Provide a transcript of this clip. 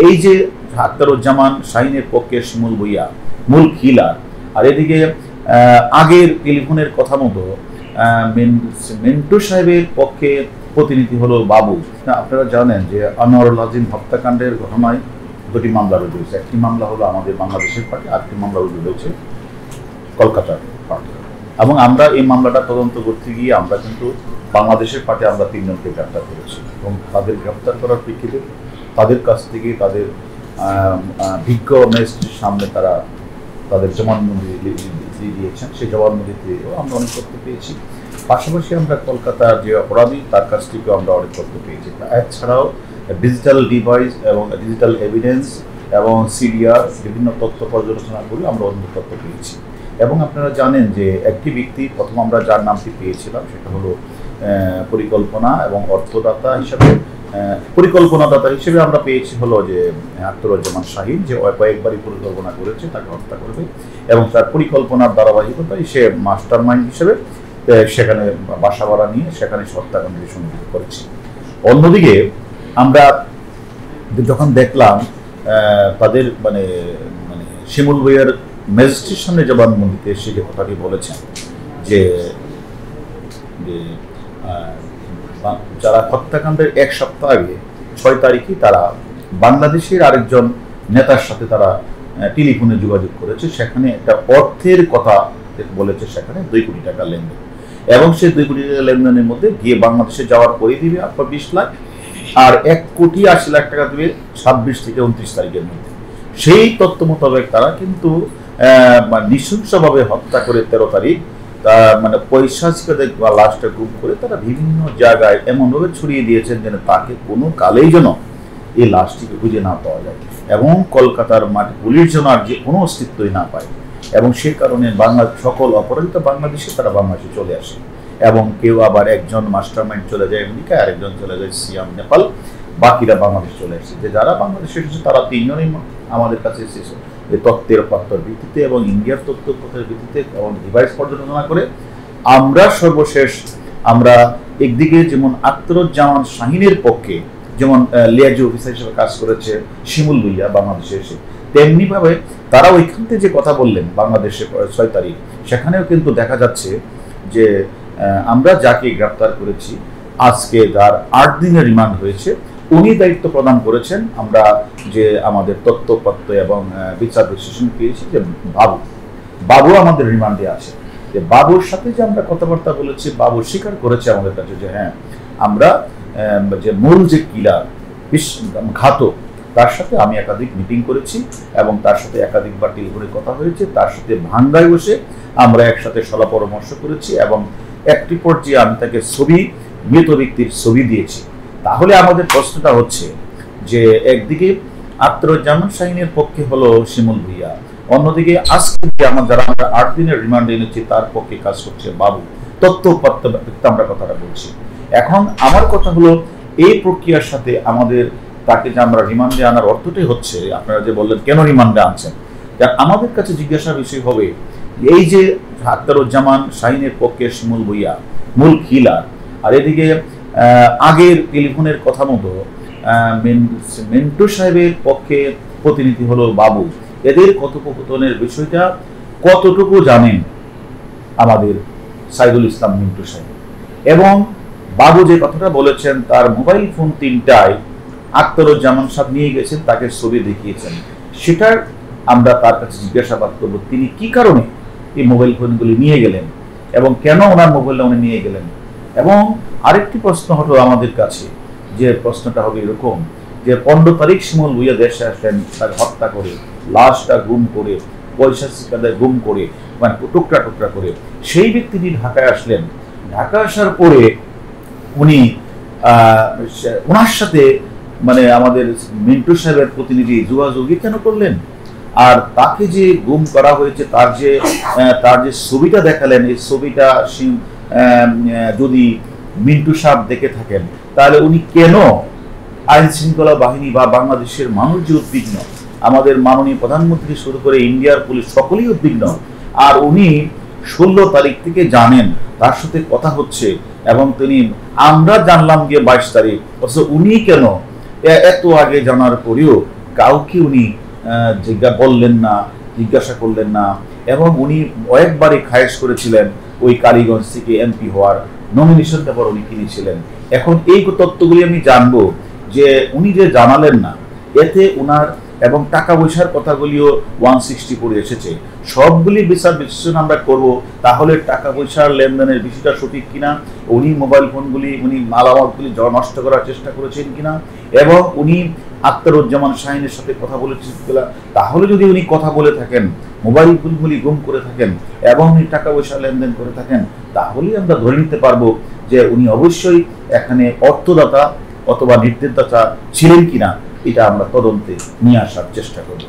এই যে আখতারুজ্জামান শাহিনের পক্ষে শিমুল ভূঁইয়া মূল খিলার, আর এদিকে আগের টেলিফোনের কথা মতো মিন্টু সাহেবের পক্ষে প্রতিনিধি হলো বাবু। আপনারা জানেন যে আনোয়ারুল আজিম হত্যাকাণ্ডের ঘটনায় দুটি মামলা রুজু হয়েছে। একটি মামলা হলো আমাদের বাংলাদেশের পার্টি, আরেকটি মামলা রুজু হয়েছে কলকাতার পার্টি। এবং আমরা এই মামলাটা তদন্ত করতে গিয়ে আমরা কিন্তু বাংলাদেশের পার্টি আমরা 3 জনকে গ্রেপ্তার করেছি এবং তাদের গ্রেপ্তার করার প্রেক্ষিতে তাদের কাছ থেকে তাদের বিজ্ঞ ম্যাজিস্ট্রেটের সামনে তারা তাদের জবানবন্দি দিয়েছেন। সেই জবানবন্দিতেও আমরা অনেক তথ্য পেয়েছি। পাশাপাশি আমরা কলকাতার যে অপরাধী তার কাছ থেকেও আমরা অনেক তথ্য পেয়েছি। এছাড়াও ডিজিটাল ডিভাইস এবং ডিজিটাল এভিডেন্স এবং সিডিআর বিভিন্ন তথ্য পর্যালোচনা করে আমরা অন্য তথ্য পেয়েছি। এবং আপনারা জানেন যে একটি ব্যক্তি প্রথম আমরা যার নামটি পেয়েছিলাম সেটা হলো পরিকল্পনা এবং অর্থদাতা হিসাবে পরিকল্পনাদাতা হিসেবে আমরা পেয়েছি হলো যে আখতারুজ্জামান শাহিন, যে কয়েকবারই পরিকল্পনা করেছে তাকে হত্যা করবে এবং তার পরিকল্পনার ধারাবাহিকতায় সে মাস্টার মাইন্ড হিসেবে সেখানে বাসা ভাড়া নিয়ে সেখানে হত্যাকাণ্ডে সংযুক্ত করেছে। অন্যদিকে আমরা যখন দেখলাম তাদের মানে শিমুল ভূঁইয়ার ম্যাজিস্ট্রেটের সামনে জবানবন্দিতে সে যে কথাটি বলেছেন যে যারা হত্যাকাণ্ডের 1 সপ্তাহ আগে 6 তারিখে তারা বাংলাদেশের আরেকজন নেতার সাথে তারা টেলিফোনে যোগাযোগ করেছে, সেখানে একটা অর্থের কথা বলেছে, সেখানে 2 কোটি টাকা লেনদেন এবং সেই 2 কোটি টাকা লেনদেনের মধ্যে গিয়ে বাংলাদেশে যাওয়ার পরে দিবে আপনার 20 লাখ আর 1,80,00,000 টাকা দেবে 26 থেকে 29 তারিখের মধ্যে। সেই তথ্য মোতাবেক তারা কিন্তু নৃশংসভাবে হত্যা করে 13 তারিখ মানে পৈশাচিকদের লাশটা গুম করে তারা বিভিন্ন জায়গায় এমনভাবে ছড়িয়ে দিয়েছেন যেন তাকে কোনো কালেই যেন এই লাশটিকে খুঁজে না পাওয়া যায় এবং কলকাতার মাটি পুলিশ যেন আর যে কোনো অস্তিত্বই না পায়। এবং সে কারণে সকল অপরাধিত বাংলাদেশে তারা বাংলাদেশে চলে আসে এবং কেউ আবার একজন মাস্টার মাইন্ড চলে যায় আমেরিকা, আরেকজন চলে যায় সিয়াম নেপাল, বাকিরা বাংলাদেশ চলে আসছে। যে যারা বাংলাদেশে এসেছে তারা 3 জনই আমাদের কাছে এসেছে তথ্যের ভিত্তিতে এবং ইন্ডিয়ার তথ্যের ভিত্তিতে এবং ডিভাইস পর্যালোচনা করে আমরা সর্বশেষ আমরা একদিকে যেমন আখতারুজ্জামান শাহিনের পক্ষে যেমন লিয়াজি অফিসার হিসেবে কাজ করেছে শিমুল ভূঁইয়া বাংলাদেশে এসে, তেমনিভাবে তারা ওইখান থেকে যে কথা বললেন বাংলাদেশে 6 তারিখ, সেখানেও কিন্তু দেখা যাচ্ছে যে আমরা যাকে গ্রেপ্তার করেছি আজকে যার 8 দিনের রিমান্ড হয়েছে উনি দায়িত্ব প্রদান করেছেন। আমরা যে আমাদের তথ্যপত্র এবং বিচার বিশ্লেষণ পেয়েছি যে বাবু আমাদের রিমান্ডে আছে, যে বাবুর সাথে যে আমরা কথাবার্তা বলেছি বাবু স্বীকার করেছে আমাদের কাছে যে হ্যাঁ আমরা যে মূল যে কিলার ঘাতক তার সাথে আমি একাধিক মিটিং করেছি এবং তার সাথে একাধিকবার টেলিফোনে কথা হয়েছে, তার সাথে ভাঙ্গায় বসে আমরা একসাথে সলা পরামর্শ করেছি এবং একটি পর্যায়ে আমি তাকে মৃত ব্যক্তির ছবি দিয়েছি। তাহলে আমাদের প্রশ্নটা হচ্ছে যে একদিকে আখতারুজ্জামান শাহিনের পক্ষে হলো শিমুল ভূঁইয়া, অন্যদিকে আজকে যারা আমরা 8 দিনের রিমান্ডে এনেছি তার পক্ষে কাজ করছে বাবু। তথ্যপত্র আমরা কথাটা বলছি। এখন আমার কথা হলো এই প্রক্রিয়ার সাথে আমাদের তাকে যে আমরা রিমান্ডে আনার অর্থটাই হচ্ছে আপনারা যে বললেন কেন রিমান্ডে আনছেন, আমাদের কাছে জিজ্ঞাসার বিষয় হবে এই যে আখতারুজ্জামান শাহিনের পক্ষে শিমুল ভূঁইয়া মূল খিলার, আর এদিকে আগের টেলিফোনের কথা মতো মিন্টু সাহেবের পক্ষে প্রতিনিধি হলো বাবু, এদের কথোপকথনের বিষয়টা কতটুকু জানেন আমাদের সাইদুল ইসলাম মিন্টু সাহেব, এবং বাবু যে কথাটা বলেছেন তার মোবাইল ফোন 3টায় আখতারুজ্জামান সাহেব নিয়ে গেছেন, তাকে ছবি দেখিয়েছেন, সেটার আমরা তার কাছে জিজ্ঞাসাবাদ করব তিনি কি কারণে এই মোবাইল ফোনগুলি নিয়ে গেলেন এবং কেন ওনার মোবাইলটা উনি নিয়ে গেলেন। এবং আরেকটি প্রশ্ন হলো আমাদের কাছে, যে প্রশ্নটা হবে এরকম যে 15 তারিখ শিমুল ভূঁইয়া দেশে আসলেন, তাকে হত্যা করে লাশটা গুম করে পৈশাচিকদের গুম করে মানে টুকরা টুকরা করে সেই ব্যক্তিটি ঢাকায় আসলেন। ঢাকা আসার পরে উনি ওনার সাথে মানে আমাদের মিন্টু সাহেবের প্রতিনিধি যোগাযোগই কেন করলেন, আর তাকে যে গুম করা হয়েছে তার যে ছবিটা দেখালেন, এই ছবিটা যদি মিন্টু সাহেব দেখে থাকেন তাহলে উনি কেন আইন শৃঙ্খলা বাহিনী বা বাংলাদেশের মানুষ যে উদ্বিগ্ন, আমাদের মাননীয় প্রধানমন্ত্রী শুরু করে ইন্ডিয়ার পুলিশ সকলেই উদ্বিগ্ন, আর উনি 16 তারিখ থেকে জানেন তার সাথে কথা হচ্ছে এবং তিনি আমরা জানলাম গিয়ে 22 তারিখ, অথচ উনি কেন এত আগে জানার পরেও কাউকে উনি বললেন না, জিজ্ঞাসা করলেন না, এবং উনি কয়েকবারই খায়েশ করেছিলেন ওই কালীগঞ্জ থেকে এমপি হওয়ার নমিনেশন পেপার উনি কিনেছিলেন। এখন এই তথ্যগুলি আমি জানবো যে উনি যে জানালেন না, এতে উনার এবং টাকা পয়সার কথাগুলিও 160 করে এসেছে, সবগুলি বিচার বিশ্লেষণ আমরা করব, তাহলে টাকা পয়সার লেনদেনের বিষয়টা সঠিক কিনা, উনি মোবাইল ফোনগুলি উনি মালামালগুলি নষ্ট করার চেষ্টা করেছেন কিনা, এবং উনি আখতারুজ্জামান শাহিনের সাথে কথা বলেছেন কিনা। তাহলে যদি উনি কথা বলে থাকেন, মোবাইল ফোনগুলি গুম করে থাকেন এবং উনি টাকা পয়সা লেনদেন করে থাকেন, তাহলেই আমরা ধরে নিতে পারবো যে উনি অবশ্যই এখানে অর্থদাতা অথবা নির্দেশদাতা ছিলেন কিনা, এটা আমরা তদন্তে নিয়ে আসার চেষ্টা করব।